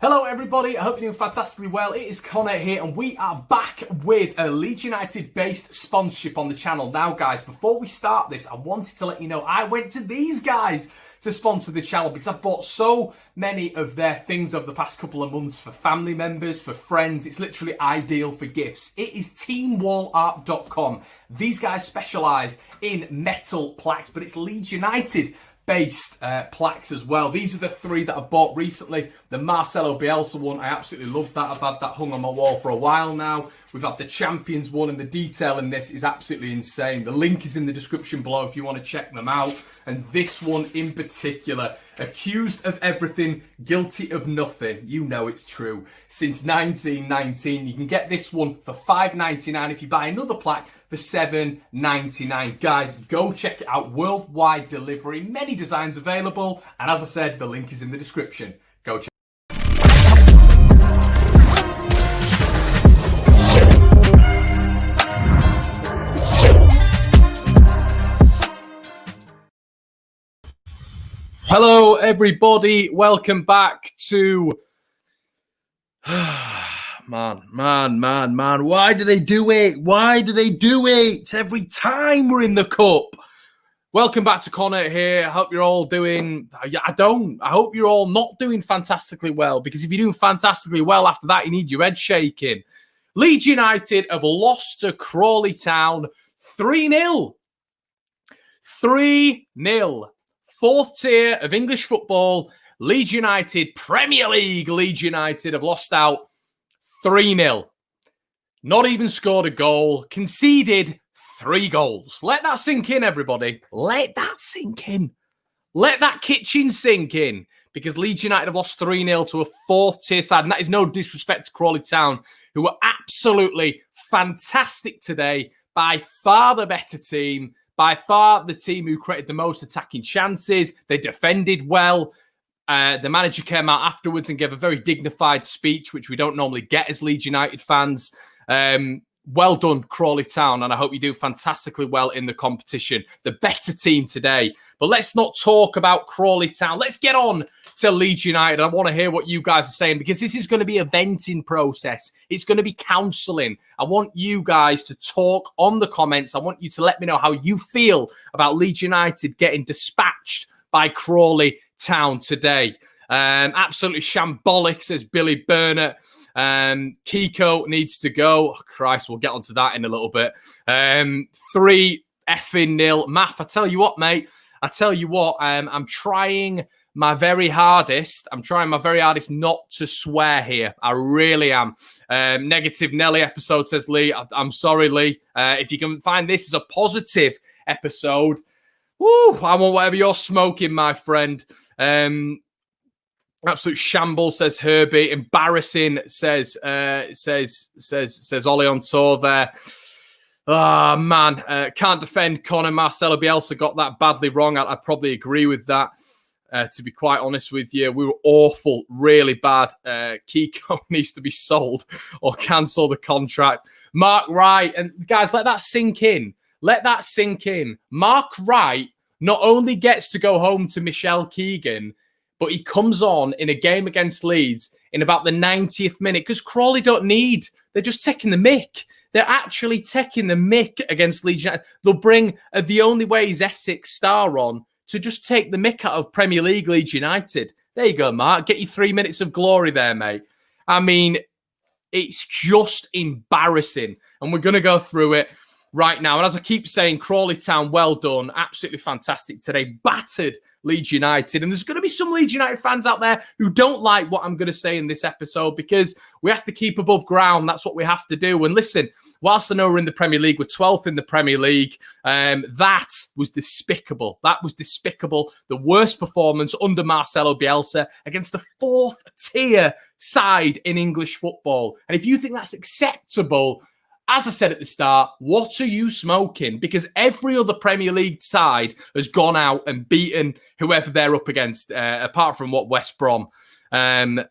Hello everybody, I hope you're doing fantastically well. It is Connor here and we are back with a Leeds United based sponsorship on the channel. Now guys, before we start this, I wanted to let you know I went to these guys to sponsor the channel because I've bought so many of their things over the past couple of months for family members, for friends. It's literally ideal for gifts. It is teamwallart.com. These guys specialise in metal plaques, but it's Leeds United based plaques as well. These are the three that I bought recently. The Marcelo Bielsa one, I absolutely love that. I've had that hung on my wall for a while now. We've had the Champions one, and the detail in this is absolutely insane. The link is in the description below if you want to check them out. And this one in particular, accused of everything, guilty of nothing. You know it's true. Since 1919, you can get this one for $5.99 if you buy another plaque for $7.99. Guys, go check it out. Worldwide delivery, many designs available. And as I said, the link is in the description. Go check. Hello, everybody. Welcome back to... Man. Why do they do it? Why do they do it every time we're in the cup? Welcome back to Connor here. I hope you're all doing... I hope you're all not doing fantastically well, because if you're doing fantastically well after that, you need your head shaking. Leeds United have lost to Crawley Town 3-0. 3-0. Fourth tier of English football, Leeds United, Premier League Leeds United have lost out 3-0. Not even scored a goal, conceded 3 goals. Let that sink in, everybody. Let that sink in. Let that kitchen sink in, because Leeds United have lost 3-0 to a fourth tier side. And that is no disrespect to Crawley Town, who were absolutely fantastic today. By far the better team. By far the team who created the most attacking chances. They defended well. The manager came out afterwards and gave a very dignified speech, which we don't normally get as Leeds United fans. Well done, Crawley Town, and I hope you do fantastically well in the competition. The better team today. But let's not talk about Crawley Town. Let's get on to Leeds United. I want to hear what you guys are saying, because this is going to be a venting process. It's going to be counselling. I want you guys to talk on the comments. I want you to let me know how you feel about Leeds United getting dispatched by Crawley Town today. Absolutely shambolic, says Billy Burnett. Kiko needs to go. Oh, Christ, we'll get onto that in a little bit. 3-0. Math, I tell you what, mate. I tell you what, I'm trying my very hardest. I'm trying my very hardest not to swear here. I really am. Negative Nelly episode, says Lee. I'm sorry, Lee. If you can find this as a positive episode, woo, I want whatever you're smoking, my friend. Absolute shambles, says Herbie. Embarrassing, says Ollie on tour there. Oh, man. Can't defend Connor. Marcelo Bielsa got that badly wrong. I'd probably agree with that, to be quite honest with you. We were awful, really bad. Kiko needs to be sold or cancel the contract. Mark Wright. And guys, let that sink in. Let that sink in. Mark Wright not only gets to go home to Michelle Keegan, but he comes on in a game against Leeds in about the 90th minute, because Crawley don't need. They're just taking the mick. They're actually taking the mick against Leeds United. They'll bring the only way is Essex star on to just take the mick out of Premier League Leeds United. There you go, Mark. Get you 3 minutes of glory there, mate. I mean, it's just embarrassing. And we're going to go through it right now. And as I keep saying, Crawley Town, well done. Absolutely fantastic today. Battered Leeds United. And there's going to be some Leeds United fans out there who don't like what I'm going to say in this episode, because we have to keep above ground. That's what we have to do. And listen, whilst I know we're in the Premier League, we're 12th in the Premier League. That was despicable. That was despicable. The worst performance under Marcelo Bielsa against the 4th tier side in English football. And if you think that's acceptable, as I said at the start, what are you smoking? Because every other Premier League side has gone out and beaten whoever they're up against, apart from what West Brom. I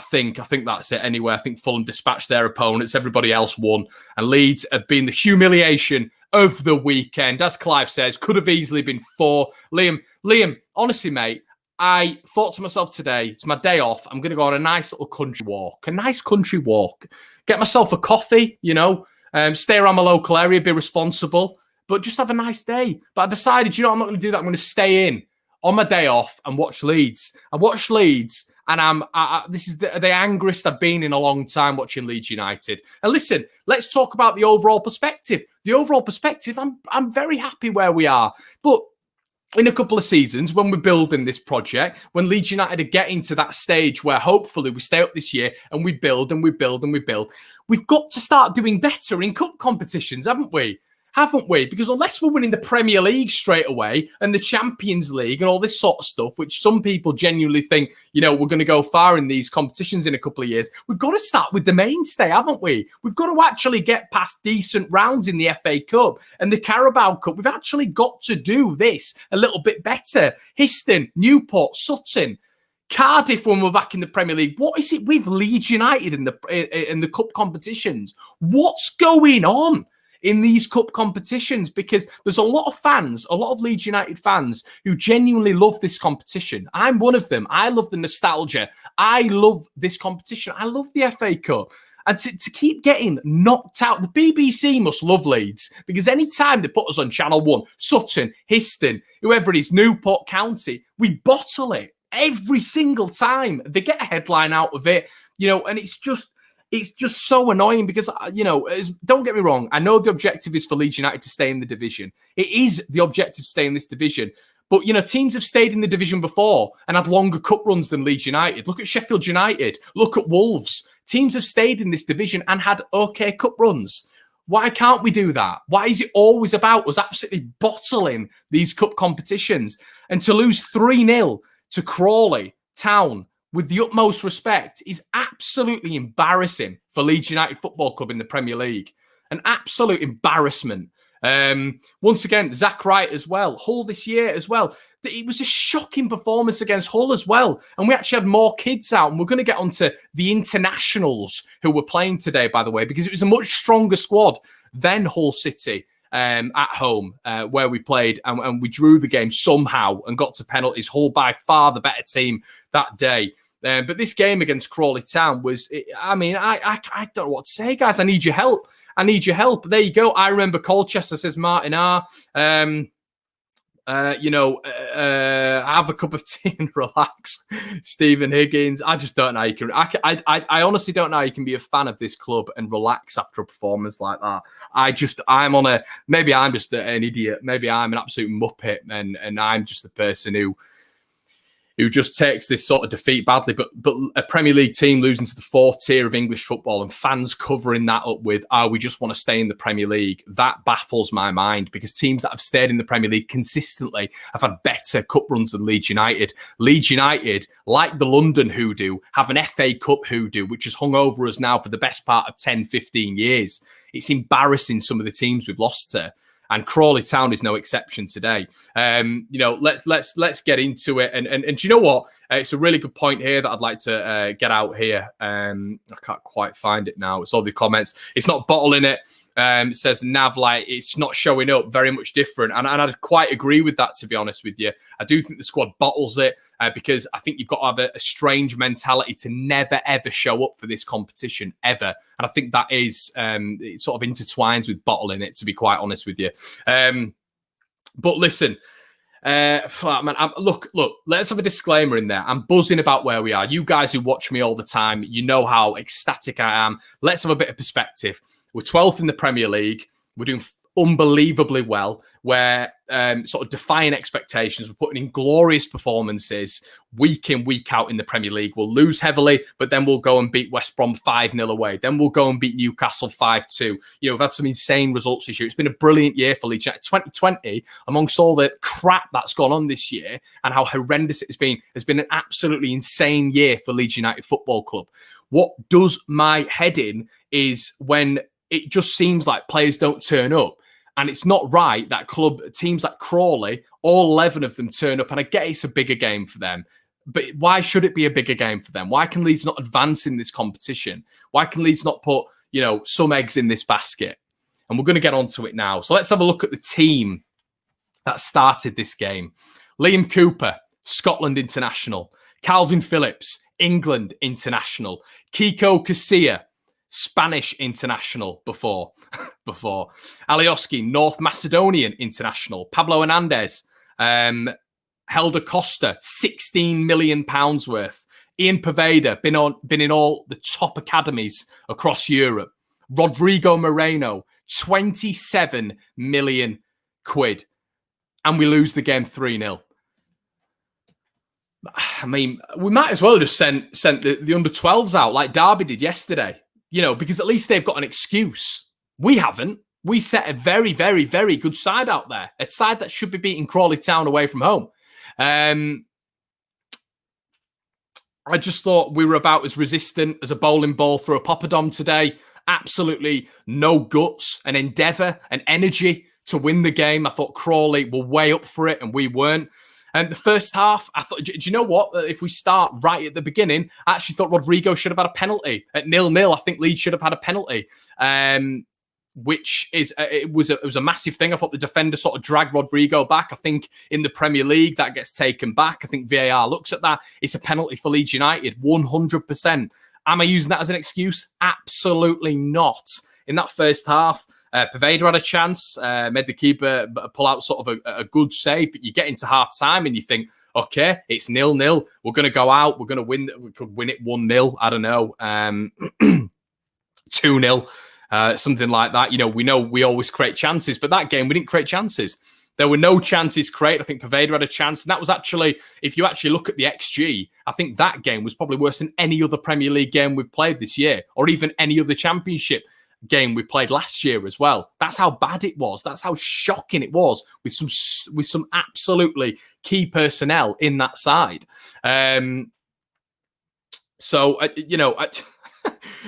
think that's it anyway. I think Fulham dispatched their opponents. Everybody else won. And Leeds have been the humiliation of the weekend. As Clive says, could have easily been 4. Liam, honestly, mate, I thought to myself today, it's my day off. I'm going to go on a nice little country walk, get myself a coffee, stay around my local area, be responsible, but just have a nice day. But I decided, I'm not going to do that. I'm going to stay in on my day off and watch Leeds. I watched Leeds, and this is the angriest I've been in a long time watching Leeds United. And listen, let's talk about the overall perspective. The overall perspective, I'm very happy where we are. But in a couple of seasons, when we're building this project, when Leeds United are getting to that stage where hopefully we stay up this year and we build and we build and we build, we've got to start doing better in cup competitions, haven't we? Because unless we're winning the Premier League straight away and the Champions League and all this sort of stuff, which some people genuinely think, we're going to go far in these competitions in a couple of years, we've got to start with the mainstay, haven't we? We've got to actually get past decent rounds in the FA Cup and the Carabao Cup. We've actually got to do this a little bit better. Histon, Newport, Sutton, Cardiff when we're back in the Premier League. What is it with Leeds United in the cup competitions? What's going on in these cup competitions? Because there's a lot of Leeds United fans who genuinely love this competition. I'm one of them. I love the nostalgia. I love this competition. I love the FA Cup. And to keep getting knocked out, the BBC must love Leeds, because any time they put us on Channel 1, Sutton, Histon, whoever it is, Newport County, we bottle it every single time. They get a headline out of it, and it's just so annoying because, don't get me wrong, I know the objective is for Leeds United to stay in the division. It is the objective to stay in this division. But, teams have stayed in the division before and had longer cup runs than Leeds United. Look at Sheffield United. Look at Wolves. Teams have stayed in this division and had okay cup runs. Why can't we do that? Why is it always about us absolutely bottling these cup competitions? And to lose 3-0 to Crawley Town, with the utmost respect, is absolutely embarrassing for Leeds United Football Club in the Premier League. An absolute embarrassment. Once again, Zach Wright as well. Hull this year as well. It was a shocking performance against Hull as well. And we actually had more kids out. And we're going to get onto the internationals who were playing today, by the way, because it was a much stronger squad than Hull City at home, where we played. And we drew the game somehow and got to penalties. Hull by far the better team that day. But this game against Crawley Town was, I don't know what to say, guys. I need your help. There you go. I remember Colchester, says Martin R. Have a cup of tea and relax. Stephen Higgins. I just don't know how you can. I honestly don't know how you can be a fan of this club and relax after a performance like that. Maybe I'm just an idiot. Maybe I'm an absolute muppet, and I'm just the person who just takes this sort of defeat badly, but a Premier League team losing to the fourth tier of English football and fans covering that up with, we just want to stay in the Premier League. That baffles my mind, because teams that have stayed in the Premier League consistently have had better cup runs than Leeds United. Leeds United, like the London hoodoo, have an FA Cup hoodoo, which has hung over us now for the best part of 10, 15 years. It's embarrassing, some of the teams we've lost to. And Crawley Town is no exception today. Let's get into it. And do you know what? It's a really good point here that I'd like to get out here. I can't quite find it now. It's all the comments. It's not bottling it. It says Nav, it's not showing up, very much different. And I'd quite agree with that, to be honest with you. I do think the squad bottles it because I think you've got to have a strange mentality to never, ever show up for this competition, ever. And I think that is, it sort of intertwines with bottling it, to be quite honest with you. But listen, look, let's have a disclaimer in there. I'm buzzing about where we are. You guys who watch me all the time, you know how ecstatic I am. Let's have a bit of perspective. We're 12th in the Premier League. We're doing unbelievably well. We're sort of defying expectations. We're putting in glorious performances week in, week out in the Premier League. We'll lose heavily, but then we'll go and beat West Brom 5-0 away. Then we'll go and beat Newcastle 5-2. We've had some insane results this year. It's been a brilliant year for Leeds United. 2020, amongst all the crap that's gone on this year and how horrendous it's been, has been an absolutely insane year for Leeds United Football Club. What does my head in is when it just seems like players don't turn up. And it's not right that teams like Crawley, all 11 of them turn up. And I get it's a bigger game for them. But why should it be a bigger game for them? Why can Leeds not advance in this competition? Why can Leeds not put, some eggs in this basket? And we're going to get onto it now. So let's have a look at the team that started this game. Liam Cooper, Scotland international. Calvin Phillips, England international. Kiko Casilla, Spanish international before. Alioski, North Macedonian international. Pablo Hernandez, Helder Costa, £16 million worth. Ian Poveda, been in all the top academies across Europe. Rodrigo Moreno, 27 million quid. And we lose the game 3-0. I mean, we might as well have just sent the under-12s out like Derby did yesterday, because at least they've got an excuse. We haven't. We set a very, very, very good side out there. A side that should be beating Crawley Town away from home. I just thought we were about as resistant as a bowling ball through a poppadom today. Absolutely no guts and endeavour and energy to win the game. I thought Crawley were way up for it and we weren't. And the first half, I thought, do you know what? If we start right at the beginning, I actually thought Rodrigo should have had a penalty. At 0-0, I think Leeds should have had a penalty, which is it was a massive thing. I thought the defender sort of dragged Rodrigo back. I think in the Premier League, that gets taken back. I think VAR looks at that. It's a penalty for Leeds United, 100%. Am I using that as an excuse? Absolutely not. In that first half, Poveda had a chance, made the keeper pull out sort of a good save, but you get into half time and you think, okay, it's 0-0. We're going to go out. We're going to win. We could win it 1-0. I don't know. 2-0, something like that. We know we always create chances, but that game we didn't create chances. There were no chances created. I think Poveda had a chance. And that was actually, if you actually look at the XG, I think that game was probably worse than any other Premier League game we've played this year, or even any other Championship game we played last year as well. That's how bad it was. That's how shocking it was with some absolutely key personnel in that side.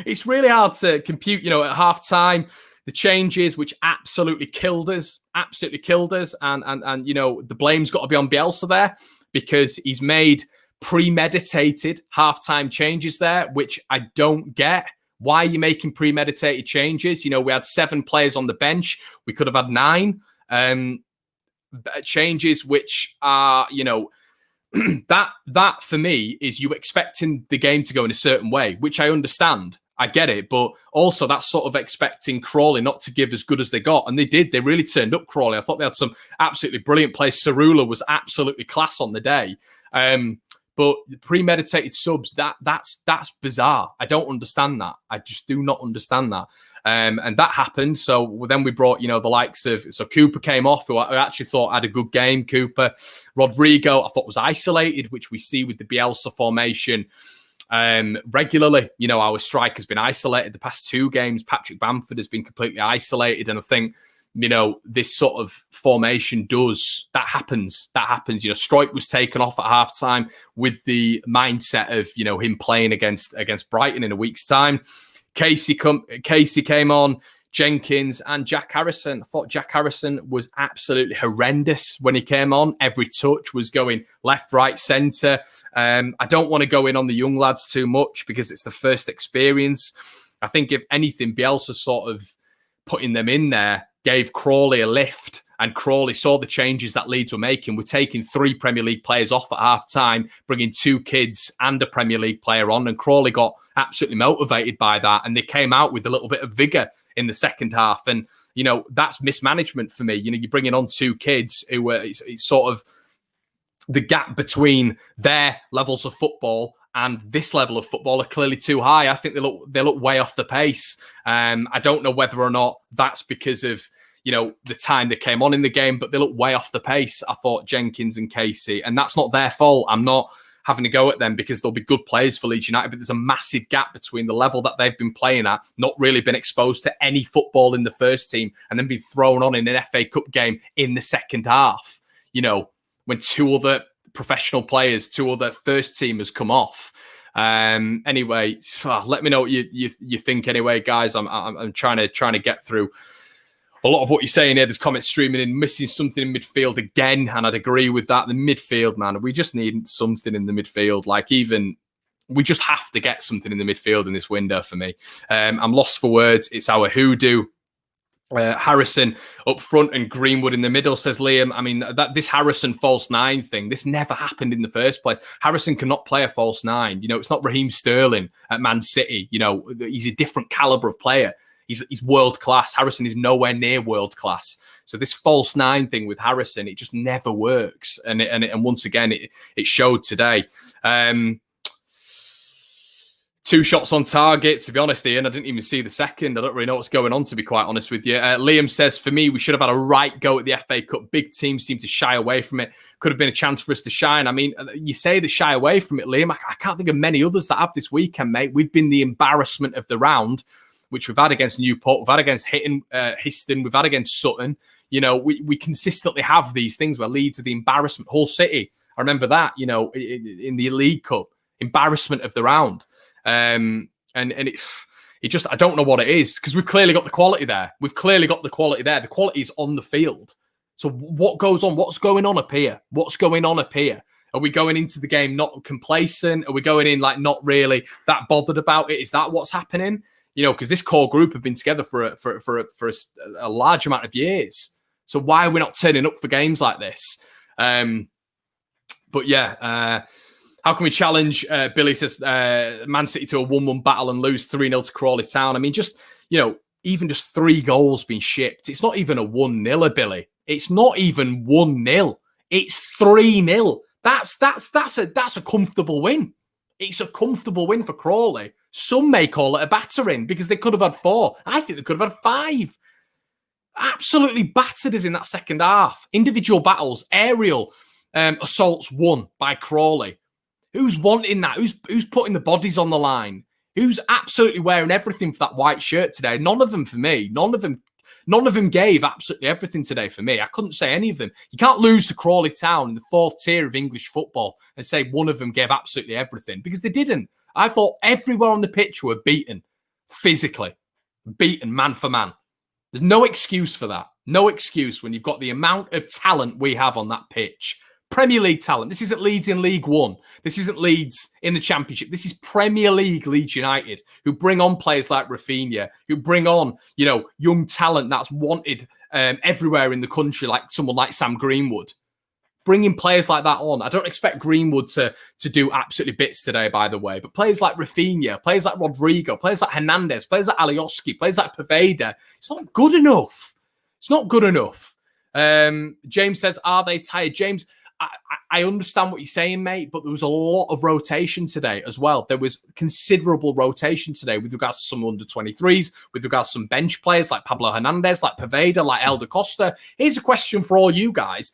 It's really hard to compute, at half time, the changes, which absolutely killed us. And the blame's got to be on Bielsa there because he's made premeditated halftime changes there, which I don't get. Why are you making premeditated changes? We had 7 players on the bench. We could have had 9 changes, which are, that for me is you expecting the game to go in a certain way, which I understand. I get it. But also that's sort of expecting Crawley not to give as good as they got. And they did. They really turned up Crawley. I thought they had some absolutely brilliant plays. Cerula was absolutely class on the day. But premeditated subs, that's bizarre. I don't understand that. I just do not understand that. And that happened. So then we brought, the likes of... So Cooper came off, who I actually thought had a good game, Cooper. Rodrigo, I thought was isolated, which we see with the Bielsa formation regularly. Our striker's been isolated the past 2 games. Patrick Bamford has been completely isolated. And I think... this sort of formation that happens. Strike was taken off at halftime with the mindset of, him playing against Brighton in a week's time. Casey came on, Jenkins and Jack Harrison. I thought Jack Harrison was absolutely horrendous when he came on. Every touch was going left, right, centre. I don't want to go in on the young lads too much because it's the first experience. I think if anything, Bielsa sort of putting them in there gave Crawley a lift, and Crawley saw the changes that Leeds were making. We're taking 3 Premier League players off at half time, bringing 2 kids and a Premier League player on, and Crawley got absolutely motivated by that, and they came out with a little bit of vigour in the second half. And that's mismanagement for me. You're bringing on 2 kids who were it's sort of the gap between their levels of football and this level of football are clearly too high. I think they look way off the pace. I don't know whether or not that's because of the time they came on in the game, but they look way off the pace. I thought Jenkins and Casey, and that's not their fault. I'm not having to go at them because they'll be good players for Leeds United, but there's a massive gap between the level that they've been playing at, not really been exposed to any football in the first team, and then being thrown on in an FA Cup game in the second half. When 2 other professional players, 2 other first teamers come off. Anyway, let me know what you think. Anyway, guys, I'm trying to get through a lot of what you're saying here. There's comments streaming in, missing something in midfield again, and I'd agree with that. The midfield, man, we just need something in the midfield. We just have to get something in the midfield in this window for me. I'm lost for words. It's our hoodoo. Harrison up front and Greenwood in the middle, says Liam. I mean, this Harrison false nine thing, this never happened in the first place. Harrison cannot play a false nine. You know, it's not Raheem Sterling at Man City. You know, he's a different caliber of player. He's world class. Harrison is nowhere near world class. So this false nine thing with Harrison, it just never works. And once again, it showed today. 2 shots on target. To be honest, Ian, I didn't even see the second. I don't really know what's going on, to be quite honest with you. Liam says, for me, we should have had a right go at the FA Cup. Big teams seem to shy away from it. Could have been a chance for us to shine. I mean, you say they shy away from it, Liam. I can't think of many others that have this weekend, mate. We've been the embarrassment of the round, which we've had against Newport, we've had against Histon, we've had against Sutton. You know, we consistently have these things where Leeds are the embarrassment. Hull City, I remember that, you know, in the League Cup, embarrassment of the round. And it just, I don't know what it is, because we've clearly got the quality there. We've clearly got the quality there. The quality is on the field. So what goes on? What's going on up here? What's going on up here? Are we going into the game not complacent? Are we going in like not really that bothered about it? Is that what's happening? You know, because this core group have been together for a large amount of years. So why are we not turning up for games like this? But yeah, how can we challenge, Billy says, Man City to a 1-1 battle and lose 3-0 to Crawley Town? I mean, just, you know, even just 3 goals being shipped. It's not even a 1-0, Billy. It's not even 1-0. It's 3-0. That's a comfortable win. It's a comfortable win for Crawley. Some may call it a battering because they could have had 4. I think they could have had 5. Absolutely battered us in that second half. Individual battles, aerial assaults won by Crawley. Who's wanting that? Who's putting the bodies on the line? Who's absolutely wearing everything for that white shirt today? None of them for me. None of them gave absolutely everything today for me. I couldn't say any of them. You can't lose to Crawley Town in the 4th tier of English football and say one of them gave absolutely everything, because they didn't. I thought everywhere on the pitch were beaten, physically, beaten man for man. There's no excuse for that. No excuse when you've got the amount of talent we have on that pitch. Premier League talent. This isn't Leeds in League One. This isn't Leeds in the Championship. This is Premier League Leeds United, who bring on players like Rafinha, who bring on, you know, young talent that's wanted everywhere in the country, like someone like Sam Greenwood. Bringing players like that on. I don't expect Greenwood to do absolutely bits today, by the way, but players like Rafinha, players like Rodrigo, players like Hernandez, players like Alioski, players like Poveda, it's not good enough. It's not good enough. James says, are they tired? James, I understand what you're saying, mate, but there was a lot of rotation today as well. There was considerable rotation today with regards to some under-23s, with regards to some bench players like Pablo Hernandez, like Poveda, like Elder Costa. Here's a question for all you guys.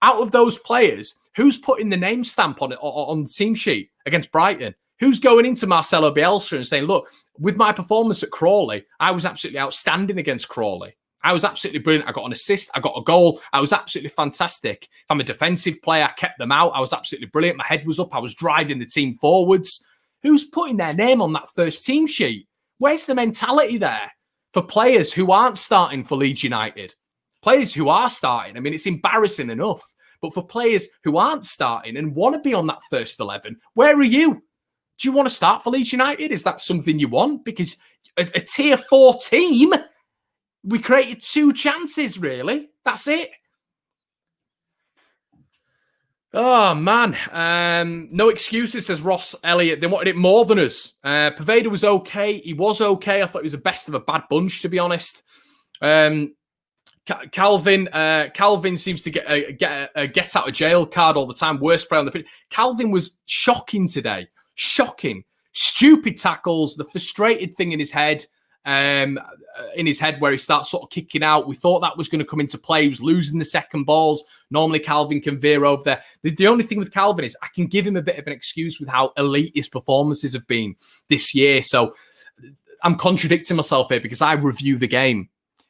Out of those players, who's putting the name stamp on it on the team sheet against Brighton? Who's going into Marcelo Bielsa and saying, look, with my performance at Crawley, I was absolutely outstanding against Crawley. I was absolutely brilliant. I got an assist. I got a goal. I was absolutely fantastic. If I'm a defensive player, I kept them out. I was absolutely brilliant. My head was up. I was driving the team forwards. Who's putting their name on that first team sheet? Where's the mentality there for players who aren't starting for Leeds United? Players who are starting, I mean, it's embarrassing enough. But for players who aren't starting and want to be on that first 11, where are you? Do you want to start for Leeds United? Is that something you want? Because a tier 4 team... We created 2 chances, really. That's it. Oh, man. No excuses, says Ross Elliott. They wanted it more than us. Poveda was okay. He was okay. I thought he was the best of a bad bunch, to be honest. Calvin seems to get a get out of jail card all the time. Worst player on the pitch. Calvin was shocking today. Shocking. Stupid tackles. The frustrated thing in his head. Where he starts sort of kicking out. We thought that was going to come into play. He was losing the second balls. Normally Calvin can veer over there. The only thing with Calvin is I can give him a bit of an excuse with how elite his performances have been this year. So I'm contradicting myself here because I review the game.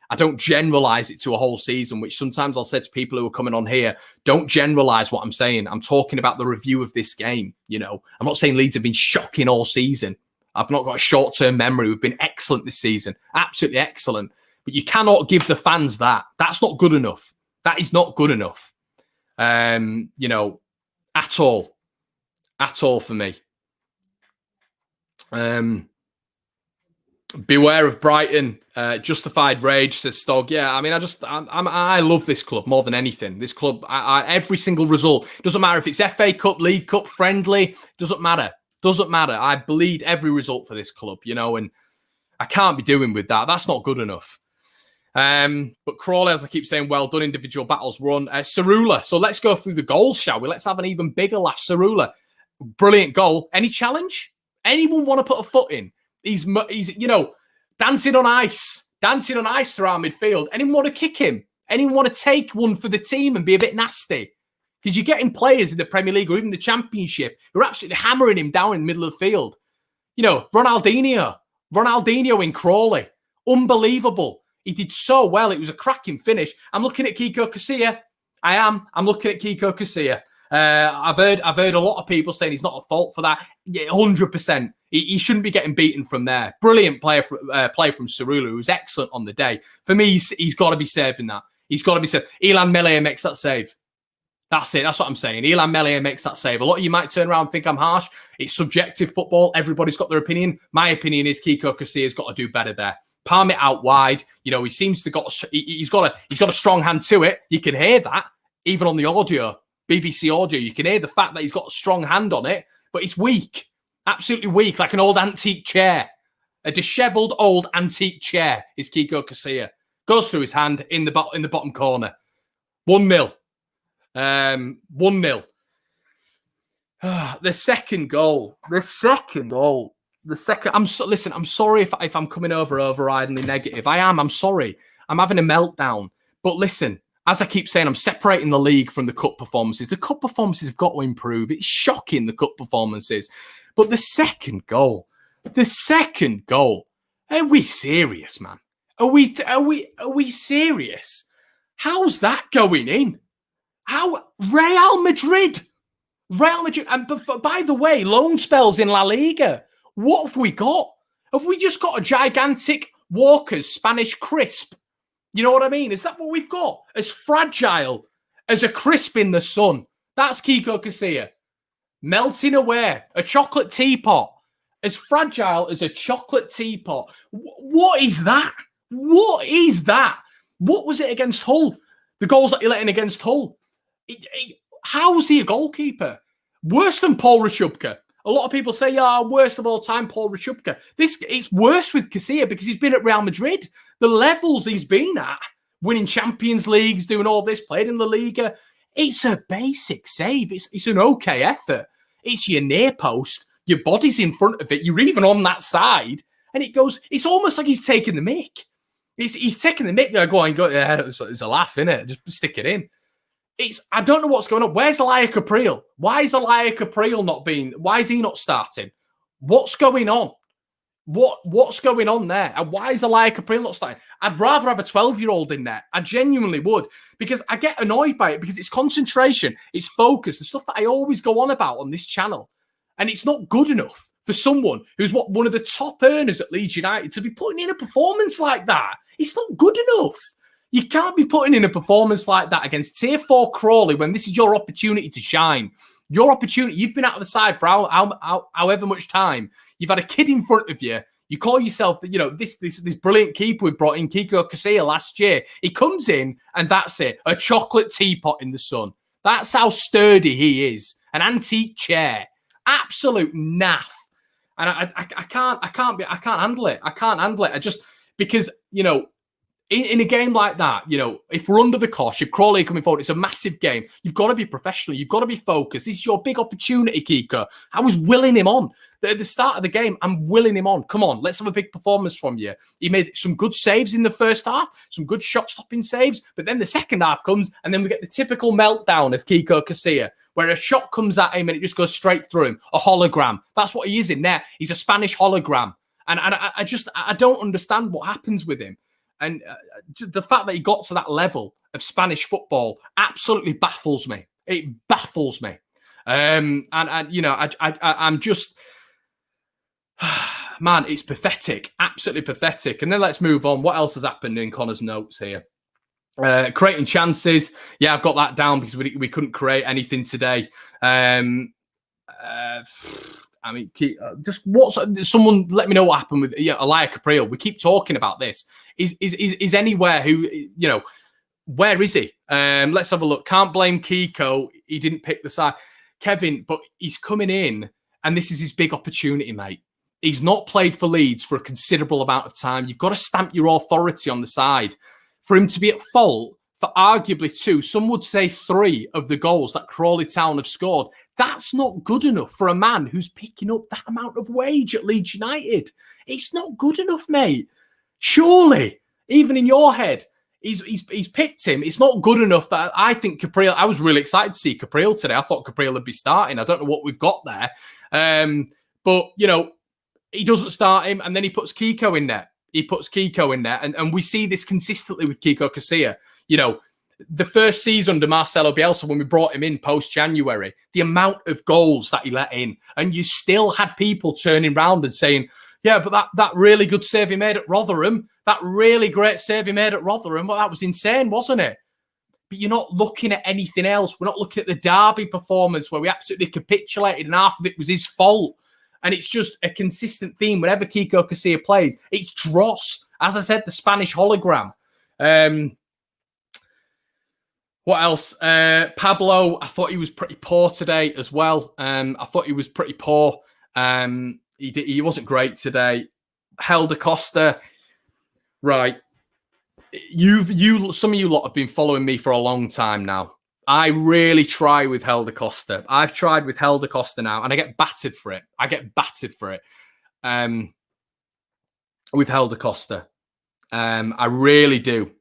I don't generalize it to a whole season, which sometimes I'll say to people who are coming on here, don't generalize what I'm saying. I'm talking about the review of this game. You know, I'm not saying Leeds have been shocking all season. I've not got a short-term memory. We've been excellent this season. Absolutely excellent. But you cannot give the fans that. That's not good enough. That is not good enough. You know, at all. At all for me. Beware of Brighton. Justified rage, says Stog. Yeah, I mean, I love this club more than anything. This club, every single result, doesn't matter if it's FA Cup, League Cup, friendly, doesn't matter. Doesn't matter. I bleed every result for this club, and I can't be doing with that. That's not good enough. But Crawley, as I keep saying, well done. Individual battles won. Cerula. So let's go through the goals, shall we? Let's have an even bigger laugh. Cerula, brilliant goal. Any challenge? Anyone want to put a foot in? He's dancing on ice through our midfield. Anyone want to kick him? Anyone want to take one for the team and be a bit nasty? Because you're getting players in the Premier League or even the Championship who are absolutely hammering him down in the middle of the field. Ronaldinho in Crawley. Unbelievable. He did so well. It was a cracking finish. I'm looking at Kiko Casilla. I'm looking at Kiko Casilla. I've heard a lot of people saying he's not at fault for that. Yeah, 100%. He shouldn't be getting beaten from there. Brilliant play from Cerula, who was excellent on the day. For me, he's got to be saving that. He's got to be saved. Ilan Melia makes that save. That's it. That's what I'm saying. Ilan Melia makes that save. A lot of you might turn around and think I'm harsh. It's subjective football. Everybody's got their opinion. My opinion is Kiko Casilla's got to do better there. Palm it out wide. He seems to he's got a strong hand to it. You can hear that even on the audio, BBC audio. You can hear the fact that he's got a strong hand on it, but it's weak, absolutely weak, like an old antique chair, a dishevelled old antique chair. Is Kiko Casilla goes through his hand in the bottom corner. 1-0. 1-0. The second goal. I'm sorry if I'm coming overridingly negative. I'm sorry. I'm having a meltdown. But listen, as I keep saying, I'm separating the league from the cup performances. The cup performances have got to improve. It's shocking, the cup performances. But the second goal. Are we serious, man? Are we serious? How's that going in? How Real Madrid. And by the way, loan spells in La Liga. What have we got? Have we just got a gigantic Walker's Spanish crisp? You know what I mean? Is that what we've got? As fragile as a crisp in the sun. That's Kiko Casilla. Melting away. A chocolate teapot. As fragile as a chocolate teapot. What is that? What is that? What was it against Hull? The goals that you're letting against Hull. How is he a goalkeeper? Worse than Paul Rachubka. A lot of people say, worst of all time, Paul Rachubka. It's worse with Casilla because he's been at Real Madrid. The levels he's been at, winning Champions Leagues, doing all this, played in La Liga. It's a basic save. It's an okay effort. It's your near post. Your body's in front of it. You're even on that side. And it goes, it's almost like he's taking the mick. He's taking the mick there, going, yeah, it's a laugh, innit? Just stick it in. I don't know what's going on. Where's Elia Caprile? Why is Elia Caprile not being? Why is he not starting? What's going on? What's going on there? And why is Elia Caprile not starting? I'd rather have a 12-year-old in there. I genuinely would, because I get annoyed by it because it's concentration, it's focus, the stuff that I always go on about on this channel. And it's not good enough for someone who's one of the top earners at Leeds United to be putting in a performance like that. It's not good enough. You can't be putting in a performance like that against Tier 4 Crawley when this is your opportunity to shine. Your opportunity. You've been out of the side for however much time. You've had a kid in front of you. You call yourself, this brilliant keeper we brought in, Kiko Casilla, last year. He comes in and that's it. A chocolate teapot in the sun. That's how sturdy he is. An antique chair. Absolute naff. And I can't handle it. I can't handle it. Because, in a game like that, if we're under the cosh, if Crawley are coming forward, it's a massive game. You've got to be professional. You've got to be focused. This is your big opportunity, Kiko. I was willing him on. At the start of the game, I'm willing him on. Come on, let's have a big performance from you. He made some good saves in the first half, some good shot-stopping saves, but then the second half comes, and then we get the typical meltdown of Kiko Casilla, where a shot comes at him and it just goes straight through him. A hologram. That's what he is in there. He's a Spanish hologram. And I don't understand what happens with him. And the fact that he got to that level of Spanish football absolutely baffles me. It baffles me. I'm just, man, it's pathetic. Absolutely pathetic. And then let's move on. What else has happened in Connor's notes here? Creating chances. Yeah, I've got that down because we couldn't create anything today. I mean, just someone let me know what happened with Elia Caprile. We keep talking about this. Is anywhere who, where is he? Let's have a look. Can't blame Kiko. He didn't pick the side. Kevin, but he's coming in and this is his big opportunity, mate. He's not played for Leeds for a considerable amount of time. You've got to stamp your authority on the side. For him to be at fault for arguably 2, some would say 3 of the goals that Crawley Town have scored, that's not good enough for a man who's picking up that amount of wage at Leeds United. It's not good enough, mate. Surely, even in your head, he's picked him. It's not good enough that I think Caprile. I was really excited to see Caprile today. I thought Caprile would be starting. I don't know what we've got there, but he doesn't start him, and then he puts Kiko in there. And we see this consistently with Kiko Casilla. The first season under Marcelo Bielsa, when we brought him in post-January, the amount of goals that he let in, and you still had people turning around and saying, yeah, but that really good save he made at Rotherham, that really great save he made at Rotherham, well, that was insane, wasn't it? But you're not looking at anything else. We're not looking at the Derby performance where we absolutely capitulated and half of it was his fault. And it's just a consistent theme. Whenever Kiko Casilla plays, it's dross. As I said, the Spanish hologram. What else? Pablo, I thought he was pretty poor today as well. I thought he was pretty poor. He wasn't great today. Helder Costa, right. Some of you lot have been following me for a long time now. I really try with Helder Costa. I've tried with Helder Costa now, and I get battered for it. With Helder Costa. I really do.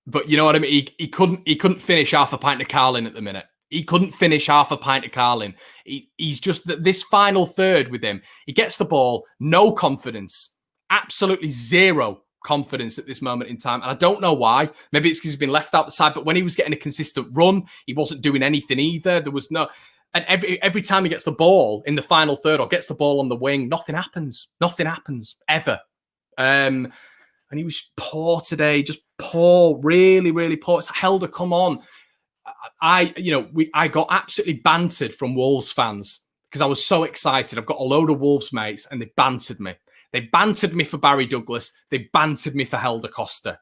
But you know what I mean? He couldn't finish half a pint of Carling at the minute. He couldn't finish half a pint of Carling. He's just this final third with him. He gets the ball, no confidence, absolutely zero confidence at this moment in time. And I don't know why. Maybe it's because he's been left out the side. But when he was getting a consistent run, he wasn't doing anything either. There was no... And every time he gets the ball in the final third or gets the ball on the wing, nothing happens. Nothing happens, ever. And he was poor today, just poor, really, really poor. It's Helder, come on. I got absolutely bantered from Wolves fans because I was so excited. I've got a load of Wolves mates and they bantered me. They bantered me for Barry Douglas. They bantered me for Helder Costa.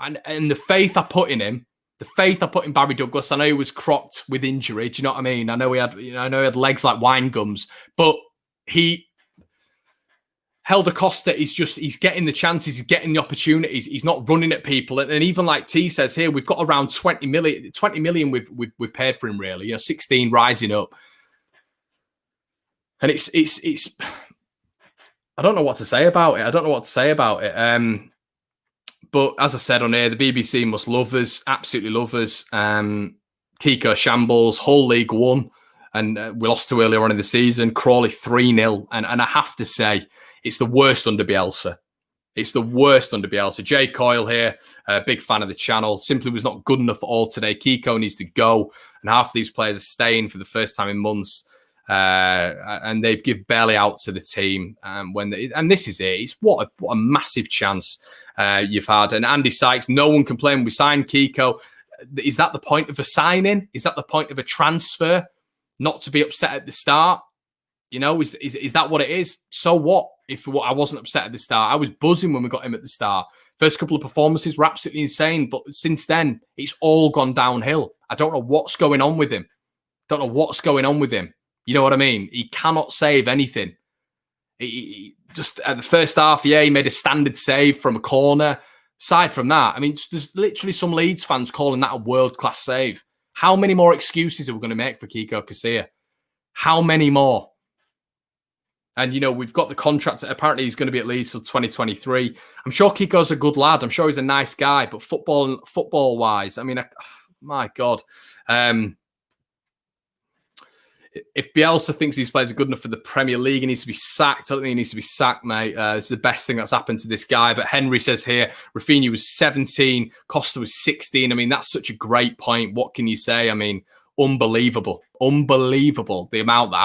And the faith I put in him, the faith I put in Barry Douglas, I know he was crocked with injury. Do you know what I mean? I know he had legs like wine gums, but Helder Costa he's getting the chances, he's getting the opportunities, he's not running at people. And even like T says here, we've got around 20 million we've paid for him, really. 16 rising up. And it's I don't know what to say about it. But as I said on here, the BBC must love us, absolutely love us. Kiko shambles, whole League One, and we lost to earlier on in the season. Crawley 3-0, and I have to say, it's the worst under Bielsa. Jay Coyle here, a big fan of the channel, simply was not good enough at all today. Kiko needs to go, and half of these players are staying for the first time in months. And they've given barely out to the team. And this is it. It's what a massive chance you've had. And Andy Sykes, no one can blame. We signed Kiko. Is that the point of a signing? Is that the point of a transfer? Not to be upset at the start? Is that what it is? So what? If I wasn't upset at the start, I was buzzing when we got him at the start. First couple of performances were absolutely insane, but since then, it's all gone downhill. I don't know what's going on with him. You know what I mean? He cannot save anything. He just at the first half, he made a standard save from a corner. Aside from that, I mean, there's literally some Leeds fans calling that a world-class save. How many more excuses are we going to make for Kiko Casilla? How many more? And, we've got the contract. Apparently, he's going to be at Leeds till 2023. I'm sure Kiko's a good lad. I'm sure he's a nice guy. But football-wise, I mean, my God. If Bielsa thinks these players are good enough for the Premier League, he needs to be sacked. I don't think he needs to be sacked, mate. It's the best thing that's happened to this guy. But Henry says here, Rafinha was 17, Costa was 16. I mean, that's such a great point. What can you say? I mean, unbelievable. How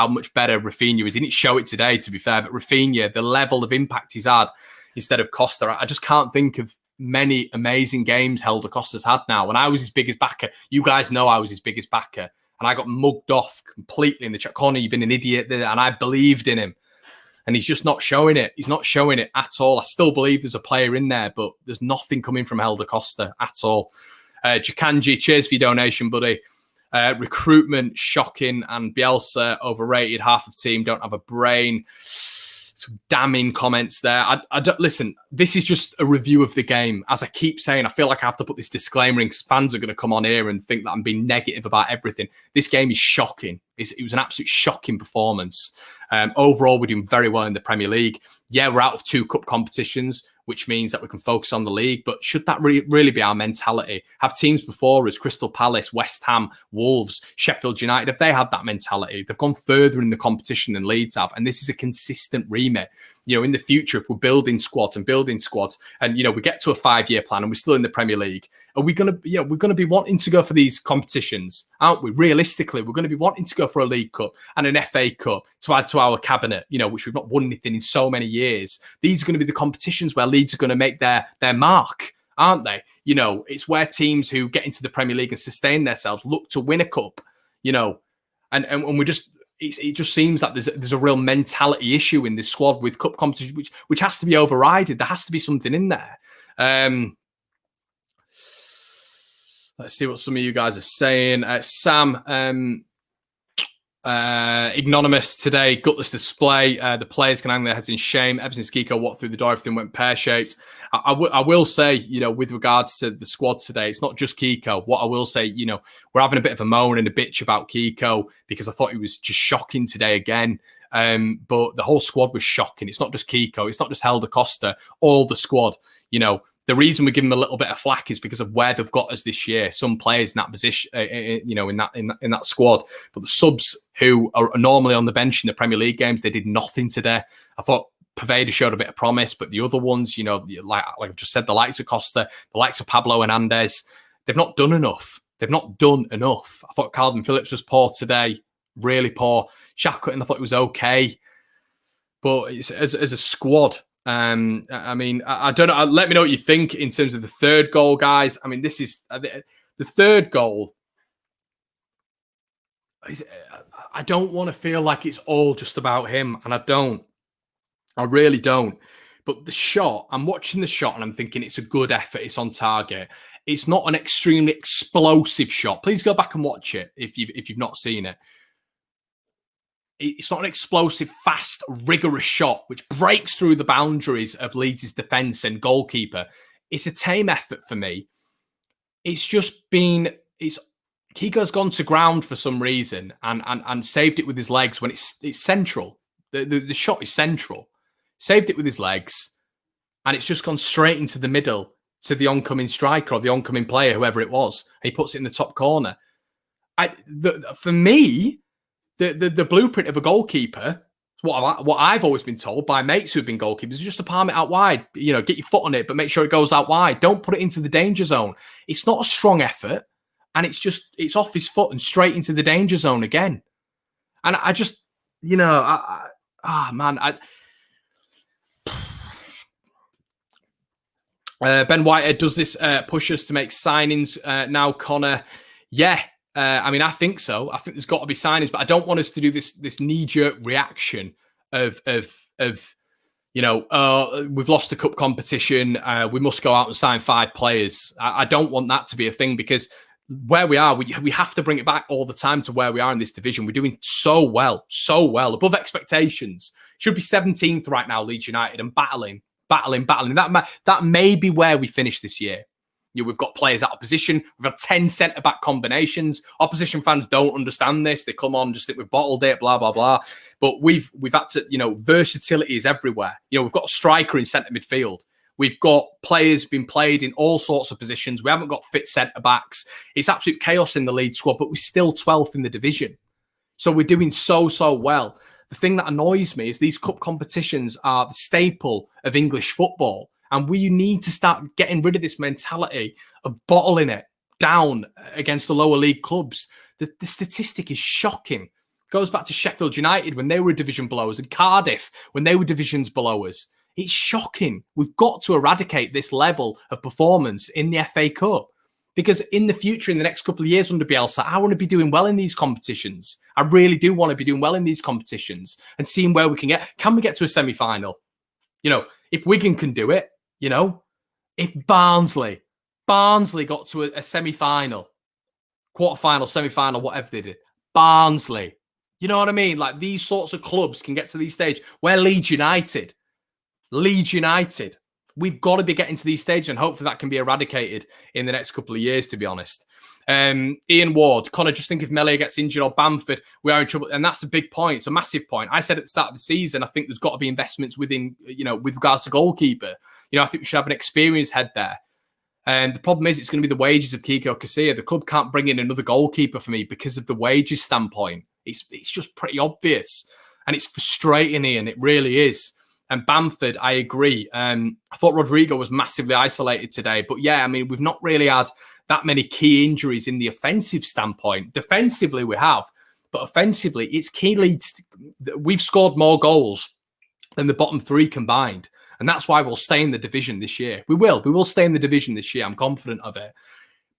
much better Rafinha is. He didn't show it today, to be fair, but Rafinha, the level of impact he's had instead of Costa, I just can't think of many amazing games Helder Costa's had now. When I was his biggest backer, you guys know I was his biggest backer. and I got mugged off completely in the chat corner. You've been an idiot, and I believed in him. And he's just not showing it. He's not showing it at all. I still believe there's a player in there, but there's nothing coming from Helder Costa at all. Jakanji, cheers for your donation, buddy. Recruitment, shocking, and Bielsa, overrated. Half of team don't have a brain. Some damning comments there. I don't listen. This is just a review of the game. As I keep saying, I feel like I have to put this disclaimer in because fans are going to come on here and think that I'm being negative about everything. This game is shocking. It was an absolute shocking performance. Overall, we're doing very well in the Premier League. Yeah, we're out of 2 cup competitions, which means that we can focus on the league. But should that really be our mentality? Have teams before us, Crystal Palace, West Ham, Wolves, Sheffield United, if they had that mentality, they've gone further in the competition than Leeds have. And this is a consistent remit. You know, in the future, if we're building squads, and, you know, we get to a 5-year plan and we're still in the Premier League, are we going to, we're going to be wanting to go for these competitions, aren't we? Realistically, we're going to be wanting to go for a League Cup and an FA Cup to add to our cabinet, you know, which we've not won anything in so many years. These are going to be the competitions where Leeds are going to make their mark, aren't they? You know, it's where teams who get into the Premier League and sustain themselves look to win a cup, you know, and we just, it just seems that there's a real mentality issue in this squad with cup competition, which has to be overridden. There has to be something in there. Let's see what some of you guys are saying. Sam, ignominious today, gutless display. The players can hang their heads in shame. Ever since Kiko walked through the door, everything went pear-shaped. I will say, you know, with regards to the squad today, it's not just Kiko. What I will say, you know, we're having a bit of a moan and a bitch about Kiko because I thought he was just shocking today again. But the whole squad was shocking. It's not just Kiko. It's not just Helder Costa. All the squad, you know. The reason we give them a little bit of flack is because of where they've got us this year. Some players in that position, you know, in that squad, but the subs who are normally on the bench in the Premier League games, they did nothing today. I thought Poveda showed a bit of promise, but the other ones, you know, like I've just said, the likes of Costa, the likes of Pablo Hernandez, they've not done enough. They've not done enough. I thought Calvin Phillips was poor today, really poor. Shackleton, I thought it was okay, but it's, as a squad. I mean, I don't know. Let me know what you think in terms of the third goal, guys. I mean, this is the third goal. I don't want to feel like it's all just about him, and I don't. I really don't. But the shot, I'm watching the shot and I'm thinking it's a good effort. It's on target. It's not an extremely explosive shot. Please go back and watch it if you've not seen it. It's not an explosive, fast, rigorous shot which breaks through the boundaries of Leeds' defence and goalkeeper. It's a tame effort for me. It's just been... Kiko's gone to ground for some reason and saved it with his legs when it's central. The shot is central. Saved it with his legs, and it's just gone straight into the middle to the oncoming striker or the oncoming player, whoever it was. And he puts it in the top corner. For me... The blueprint of a goalkeeper, what I've always been told by mates who've been goalkeepers, is just to palm it out wide. You know, get your foot on it, but make sure it goes out wide. Don't put it into the danger zone. It's not a strong effort, and it's off his foot and straight into the danger zone again. And I just, you know, Ben Whitehead, does this push us to make signings now, Connor? Yeah. I mean, I think so. I think there's got to be signings, but I don't want us to do this knee-jerk reaction of you know, we've lost the cup competition. We must go out and sign 5 players. I don't want that to be a thing because where we are, we have to bring it back all the time to where we are in this division. We're doing so well, above expectations. Should be 17th right now, Leeds United, and battling. That may be where we finish this year. You know, we've got players out of position. We've had 10 centre-back combinations. Opposition fans don't understand this. They come on and just think we've bottled it, blah, blah, blah. But we've had to, you know, versatility is everywhere. You know, we've got a striker in centre midfield. We've got players being played in all sorts of positions. We haven't got fit centre-backs. It's absolute chaos in the Leeds squad, but we're still 12th in the division. So we're doing so well. The thing that annoys me is these cup competitions are the staple of English football. And we need to start getting rid of this mentality of bottling it down against the lower league clubs. The statistic is shocking. It goes back to Sheffield United when they were division below us and Cardiff when they were divisions below us. It's shocking. We've got to eradicate this level of performance in the FA Cup. Because in the future, in the next couple of years under Bielsa, I want to be doing well in these competitions. I really do want to be doing well in these competitions and seeing where we can get. Can we get to a semi-final? If Wigan can do it, if Barnsley got to a semi-final, quarter-final, semi-final, whatever they did, Barnsley, you know what I mean? Like these sorts of clubs can get to these stages. Where Leeds United, we've got to be getting to these stages, and hopefully that can be eradicated in the next couple of years, to be honest. Ian Ward, Connor, just think if Melia gets injured or Bamford, we are in trouble. And that's a big point. It's a massive point. I said at the start of the season, I think there's got to be investments within, with regards to goalkeeper. I think we should have an experienced head there. And the problem is it's going to be the wages of Kiko Casilla. The club can't bring in another goalkeeper for me because of the wages standpoint. It's just pretty obvious. And it's frustrating, Ian. It really is. And Bamford, I agree. I thought Rodrigo was massively isolated today. But yeah, I mean, we've not really had that many key injuries in the offensive standpoint. Defensively, we have. But offensively, it's key leads. We've scored more goals than the bottom three combined. And that's why we'll stay in the division this year. We will stay in the division this year. I'm confident of it.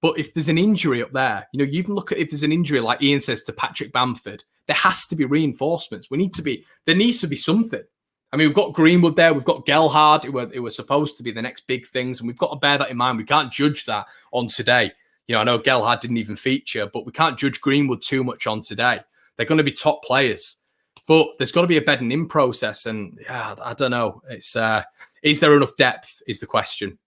But if there's an injury up there, you can look at if there's an injury, like Ian says, to Patrick Bamford, there has to be reinforcements. There needs to be something. I mean, we've got Greenwood there. We've got Gelhardt, who were supposed to be the next big things. And we've got to bear that in mind. We can't judge that on today. I know Gelhardt didn't even feature, but we can't judge Greenwood too much on today. They're going to be top players. But there's got to be a bedding in process. And yeah, I don't know. It's is there enough depth is the question.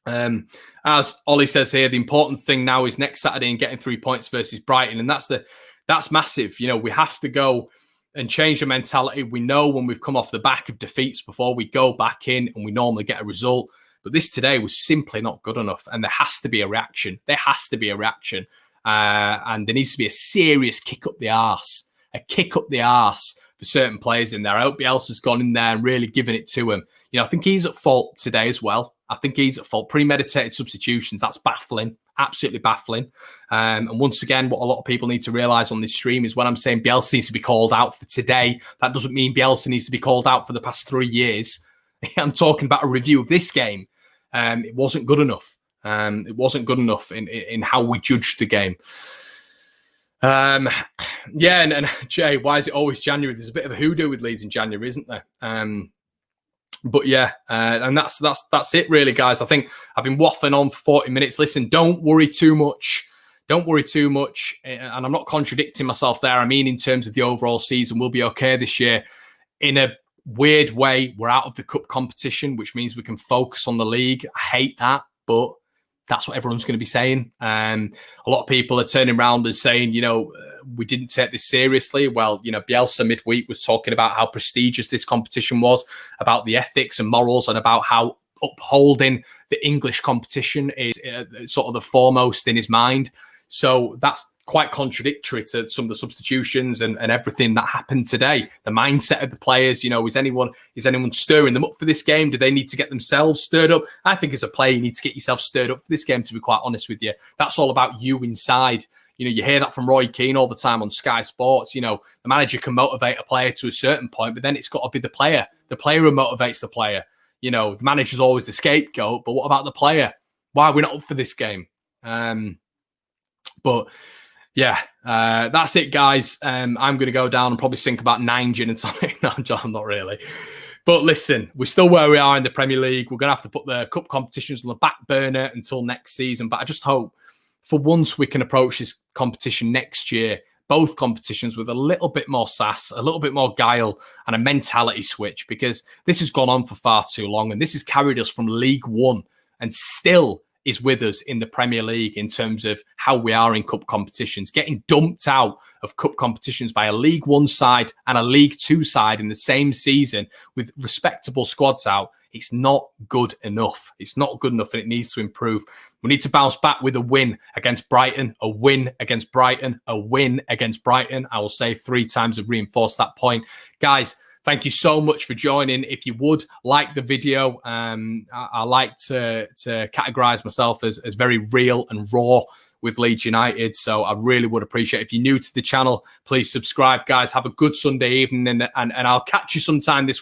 As Ollie says here, the important thing now is next Saturday and getting 3 points versus Brighton. And that's massive. We have to go and change the mentality. We know when we've come off the back of defeats before, we go back in and we normally get a result. But this today was simply not good enough. And there has to be a reaction. And there needs to be a serious kick up the arse. For certain players in there. I hope Bielsa's gone in there and really given it to him. I think he's at fault today as well. I think he's at fault. Premeditated substitutions. That's baffling. Absolutely baffling. And once again, what a lot of people need to realise on this stream is when I'm saying Bielsa needs to be called out for today, that doesn't mean Bielsa needs to be called out for the past 3 years. I'm talking about a review of this game. It wasn't good enough. It wasn't good enough in how we judged the game. And Jay, why is it always January? There's a bit of a hoodoo with Leeds in January, isn't there? But yeah, and that's it really, guys. I think I've been waffling on for 40 minutes. Listen, don't worry too much. And I'm not contradicting myself there. I mean, in terms of the overall season, we'll be okay this year. In a weird way, we're out of the cup competition, which means we can focus on the league. I hate that, but that's what everyone's going to be saying. A lot of people are turning around and saying, we didn't take this seriously. Well, Bielsa midweek was talking about how prestigious this competition was, about the ethics and morals, and about how upholding the English competition is sort of the foremost in his mind. So that's quite contradictory to some of the substitutions and everything that happened today. The mindset of the players, is anyone stirring them up for this game? Do they need to get themselves stirred up? I think as a player, you need to get yourself stirred up for this game, to be quite honest with you. That's all about you inside. You hear that from Roy Keane all the time on Sky Sports. The manager can motivate a player to a certain point, but then it's got to be the player. The player who motivates the player. The manager's always the scapegoat, but what about the player? Why are we not up for this game? But yeah, that's it, guys. I'm going to go down and probably sink about 9 gin and tonic. No, John, not really. But listen, we're still where we are in the Premier League. We're going to have to put the cup competitions on the back burner until next season. But I just hope for once we can approach this competition next year, both competitions, with a little bit more sass, a little bit more guile, and a mentality switch, because this has gone on for far too long. And this has carried us from League One and still is with us in the Premier League in terms of how we are in cup competitions. Getting dumped out of cup competitions by a League One side and a League Two side in the same season with respectable squads out, it's not good enough. It's not good enough, and it needs to improve. We need to bounce back with a win against Brighton, a win against Brighton, a win against Brighton. I will say 3 times and reinforce that point. Guys, thank you so much for joining. If you would like the video, I like to categorize myself as very real and raw with Leeds United. So I really would appreciate it. If you're new to the channel, please subscribe, guys. Have a good Sunday evening, and I'll catch you sometime this week.